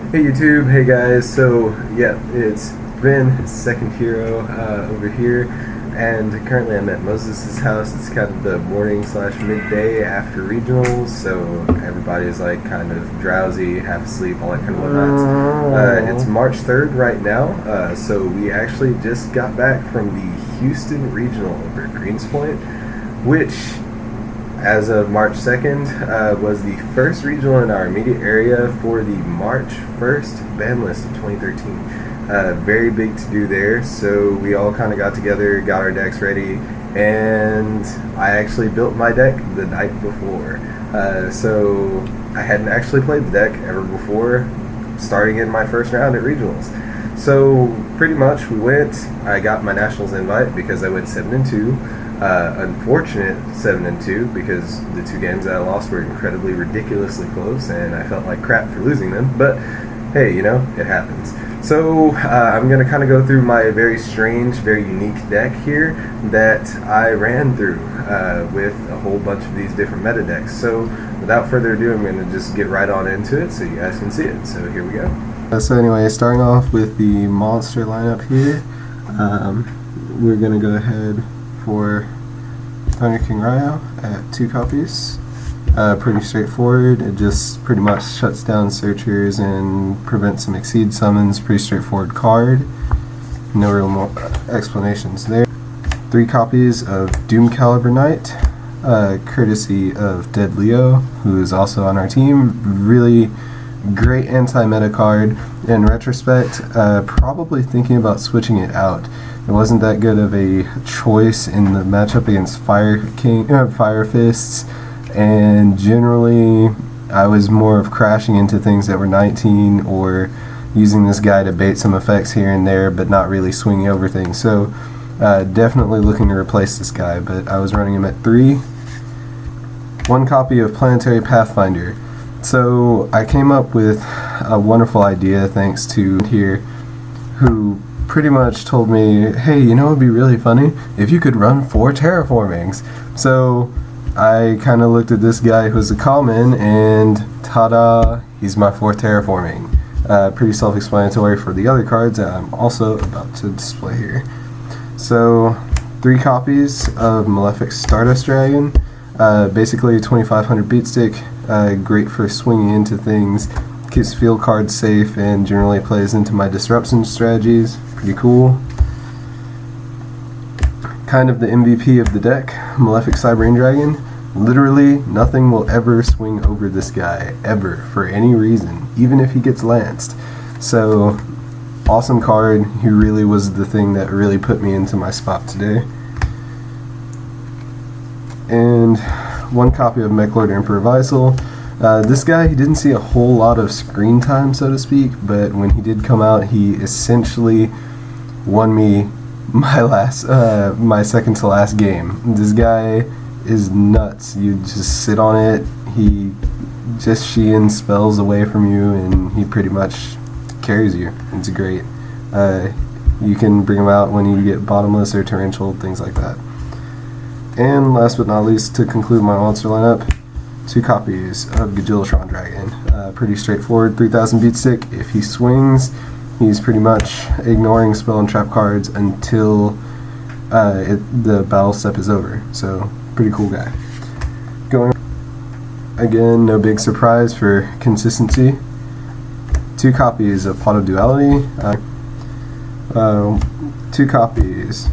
Hey YouTube, hey guys. So yeah, it's been second hero over here, and currently I'm at Moses' house. It's kind of the morning / midday after regionals, so everybody's like kind of drowsy, half asleep, all that kind of whatnot. It's March 3rd right now, so we actually just got back from the Houston Regional over at Greenspoint, which as of March 2nd, was the first regional in our immediate area for the March 1st ban list of 2013. Very big to do there, so we all kind of got together, got our decks ready, and I actually built my deck the night before. So I hadn't actually played the deck ever before, starting in my first round at regionals. So pretty much we went, I got my nationals invite because I went 7-2. Unfortunate 7-2 because the two games that I lost were incredibly ridiculously close and I felt like crap for losing them, but hey, you know, it happens. So I'm going to kind of go through my very strange, very unique deck here that I ran through with a whole bunch of these different meta decks. So without further ado, I'm going to just get right on into it so you guys can see it. So here we go. So anyway, starting off with the monster lineup here, we're going to go ahead for Thunder King Ryo at 2 copies. Pretty straightforward. It just pretty much shuts down searchers and prevents some exceed summons. Pretty straightforward card. No real more explanations there. 3 copies of Doomcaliber Knight, courtesy of Dead Leo, who is also on our team. Really great anti-meta card. In retrospect, probably thinking about switching it out. It wasn't that good of a choice in the matchup against Fire Fists, and generally I was more of crashing into things that were 19 or using this guy to bait some effects here and there, but not really swinging over things. So definitely looking to replace this guy, but I was running him at 3. 1 copy of Planetary Pathfinder. So I came up with a wonderful idea thanks to here, who pretty much told me, hey, you know, it'd be really funny if you could run 4 terraformings. So I kind of looked at this guy who's a common, and ta-da, he's my 4th terraforming. Pretty self-explanatory for the other cards that I'm also about to display here. So 3 copies of Malefic Stardust Dragon, basically 2500 beatstick, great for swinging into things, keeps field cards safe, and generally plays into my disruption strategies. Pretty cool. Kind of the MVP of the deck, Malefic Cybrain Dragon. Literally nothing will ever swing over this guy, ever, for any reason, even if he gets lanced. So, awesome card. He really was the thing that really put me into my spot today. And 1 copy of Mechlord Emperor Visel. This guy, he didn't see a whole lot of screen time, so to speak, but when he did come out, he essentially won me my second to last game. This guy is nuts. You just sit on it, he just Sheehan spells away from you, and he pretty much carries you. It's great. You can bring him out when you get bottomless or torrential, things like that. And last but not least, to conclude my monster lineup, 2 copies of Yugioh Dragon. Pretty straightforward, 3000 beatstick. If he swings, he's pretty much ignoring spell and trap cards until the battle step is over. So, pretty cool guy. Going again, no big surprise for consistency. 2 copies of Pot of Duality. 2 copies.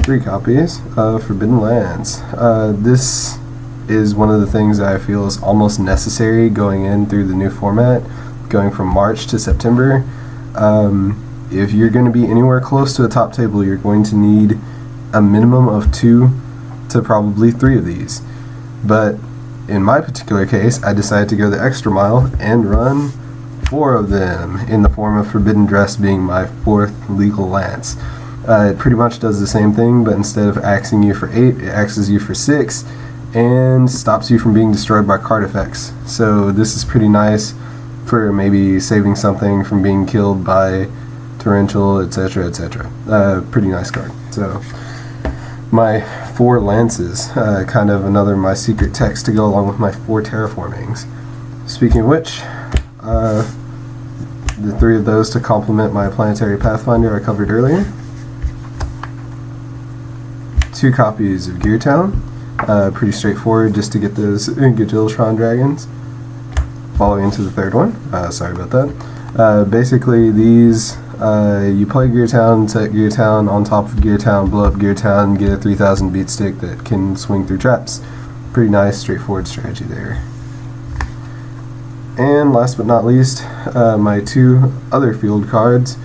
3 copies of Forbidden Lands. This is one of the things that I feel is almost necessary going in through the new format, going from March to September. If you're going to be anywhere close to a top table, you're going to need a minimum of 2 to probably 3 of these. But in my particular case, I decided to go the extra mile and run 4 of them, in the form of Forbidden Dress being my 4th legal lance. It pretty much does the same thing, but instead of axing you for 8, it axes you for 6, and stops you from being destroyed by card effects. So this is pretty nice for maybe saving something from being killed by torrential, etc., etc. Pretty nice card. So my 4 lances, kind of another my secret text to go along with my 4 terraformings. Speaking of which, the 3 of those to complement my Planetary Pathfinder I covered earlier. 2 copies of Gear Town. Pretty straightforward just to get those Yugioh dragons. Following into the 3rd one. Sorry about that. Basically, these you play Gear Town, set Gear Town on top of Gear Town, blow up Gear Town, get a 3000 beat stick that can swing through traps. Pretty nice, straightforward strategy there. And last but not least, my 2 other field cards,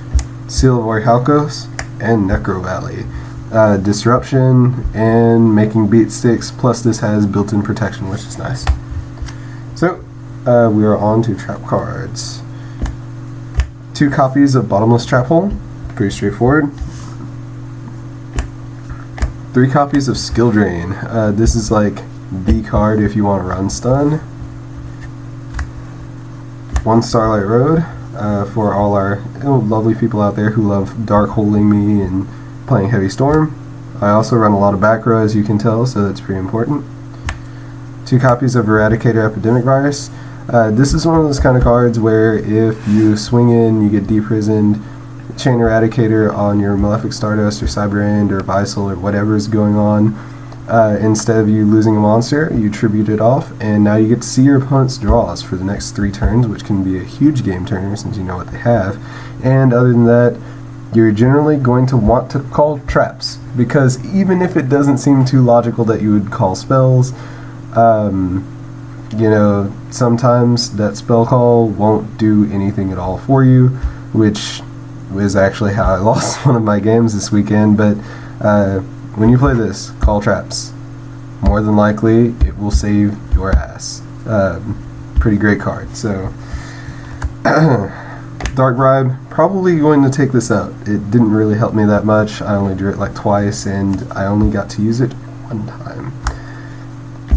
Seal of Orichalcos and Necro Valley. Disruption and making beat sticks, plus this has built-in protection, which is nice. So, we are on to trap cards. 2 copies of Bottomless Trap Hole, pretty straightforward. 3 copies of Skill Drain. This is like the card if you want to run stun. 1 Starlight Road for all our lovely people out there who love dark holding me and playing Heavy Storm. I also run a lot of back row, as you can tell, so that's pretty important. 2 copies of Eradicator Epidemic Virus. This is one of those kind of cards where if you swing in, you get deprisoned, chain Eradicator on your Malefic Stardust or Cyber End or Visal or whatever is going on. Instead of you losing a monster, you tribute it off, and now you get to see your opponent's draws for the next 3 turns, which can be a huge game turner since you know what they have. And other than that, you're generally going to want to call traps, because even if it doesn't seem too logical that you would call spells, you know, sometimes that spell call won't do anything at all for you, which is actually how I lost one of my games this weekend. But when you play this, call traps. More than likely, it will save your ass. Pretty great card. So, Dark Bribe, probably going to take this out. It didn't really help me that much. I only drew it like twice, and I only got to use it 1 time.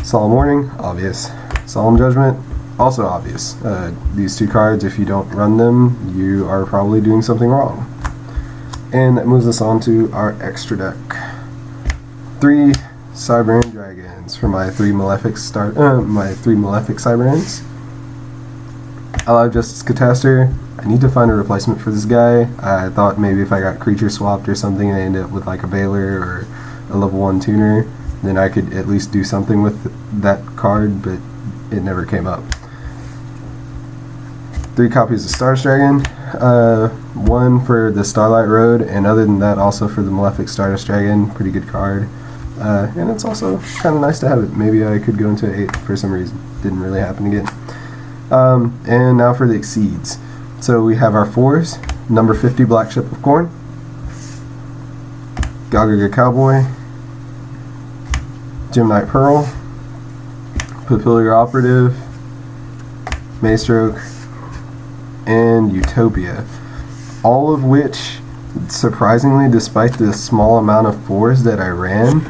Solemn Warning, obvious. Solemn Judgment, also obvious. These 2 cards, if you don't run them, you are probably doing something wrong. And that moves us on to our extra deck. 3 Cyberian Dragons for my 3 Malefic Cyberians. Alive Justice Cataster. I need to find a replacement for this guy. I thought maybe if I got creature swapped or something and I ended up with like a Baylor or a level 1 tuner, then I could at least do something with that card, but it never came up. 3 copies of Stars Dragon, 1 for the Starlight Road, and other than that also for the Malefic Stardust Dragon. Pretty good card. And it's also kind of nice to have it. Maybe I could go into 8 for some reason. Didn't really happen again. And now for the Exceeds. So we have our 4s, number 50 Black Ship of Corn, Gagaga Cowboy, Gem Knight Pearl, Papilliar Operative, Maystroke, and Utopia. All of which, surprisingly, despite the small amount of 4s that I ran,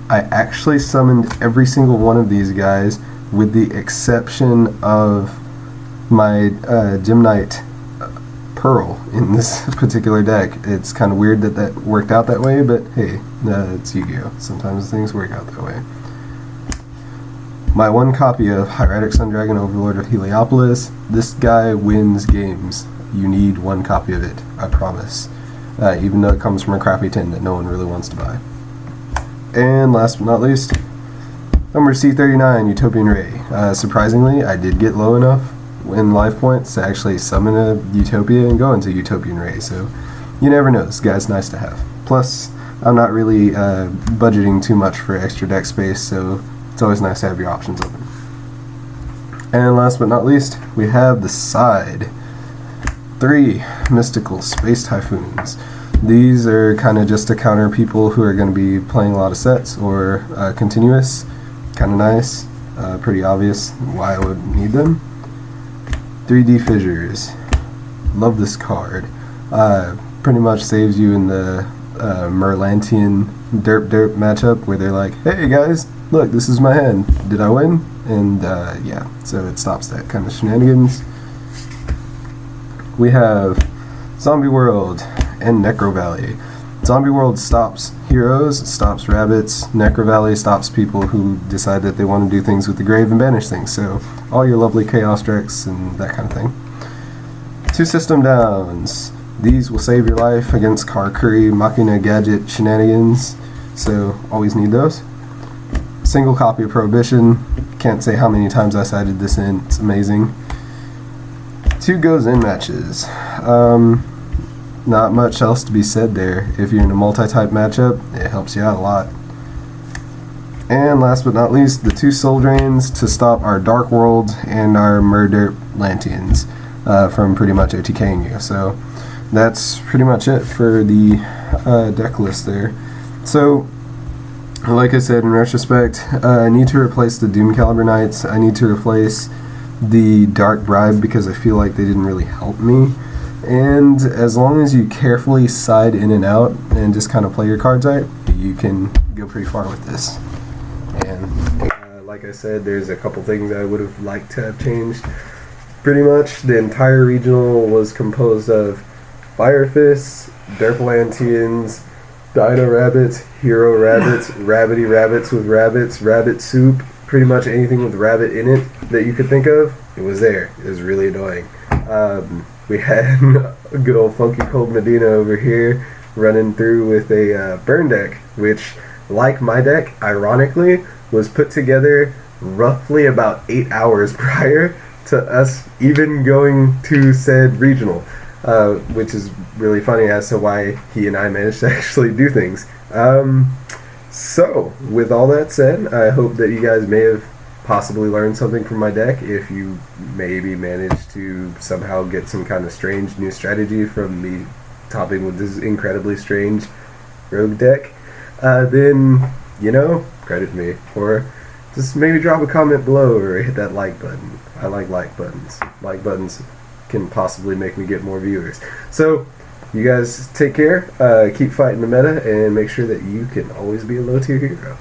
I actually summoned every single one of these guys with the exception of my Gem Knight Pearl in this particular deck. It's kind of weird that that worked out that way, but hey, it's Yu-Gi-Oh! Sometimes things work out that way. My 1 copy of Hieratic Sun Dragon, Overlord of Heliopolis. This guy wins games. You need 1 copy of it, I promise. Even though it comes from a crappy tin that no one really wants to buy. And last but not least, number C39, Utopian Ray. Surprisingly, I did get low enough in life points to actually summon a Utopia and go into Utopian Ray, so you never know, this guy's nice to have. Plus, I'm not really budgeting too much for extra deck space, so it's always nice to have your options open. And last but not least, we have the side. 3 Mystical Space Typhoons. These are kind of just to counter people who are going to be playing a lot of sets or continuous. Kind of nice. Pretty obvious why I would need them. 3D Fissures. Love this card. Pretty much saves you in the Merlantian derp matchup where they're like, hey guys, look, this is my hand. Did I win? And yeah, so it stops that kind of shenanigans. We have Zombie World and Necro Valley. Zombie World stops heroes, stops rabbits. Necro Valley stops people who decide that they want to do things with the grave and banish things. So all your lovely Chaos Drex and that kind of thing. 2 system downs. These will save your life against Karkuri Machina Gadget shenanigans, so always need those. Single copy of Prohibition. Can't say how many times I cited this in. It's amazing. 2 goes in matches. Not much else to be said there. If you're in a multi-type matchup, it helps you out a lot. And last but not least, the 2 Soul Drains to stop our Dark World and our Murder Lantians from pretty much OTKing you. So that's pretty much it for the deck list there. So, like I said, in retrospect, I need to replace the Doom Knights. I need to replace the Dark Bribe because I feel like they didn't really help me. And as long as you carefully side in and out and just kind of play your cards right, you can go pretty far with this. And like I said, there's a couple things I would have liked to have changed. Pretty much the entire regional was composed of Fire Fists, Derpalantians, Dino Rabbits, Hero Rabbits, Rabbity Rabbits with Rabbits, Rabbit Soup, pretty much anything with rabbit in it that you could think of, it was there. It was really annoying. We had a good old Funky Cold Medina over here running through with a burn deck, which, like my deck, ironically, was put together roughly about 8 hours prior to us even going to said regional, which is really funny as to why he and I managed to actually do things. So, with all that said, I hope that you guys may have possibly learned something from my deck. If you maybe managed to somehow get some kind of strange new strategy from me topping with this incredibly strange rogue deck, then, you know, credit me. Or just maybe drop a comment below or hit that like button. I like buttons. Like buttons can possibly make me get more viewers. So, you guys take care, keep fighting the meta, and make sure that you can always be a low tier hero.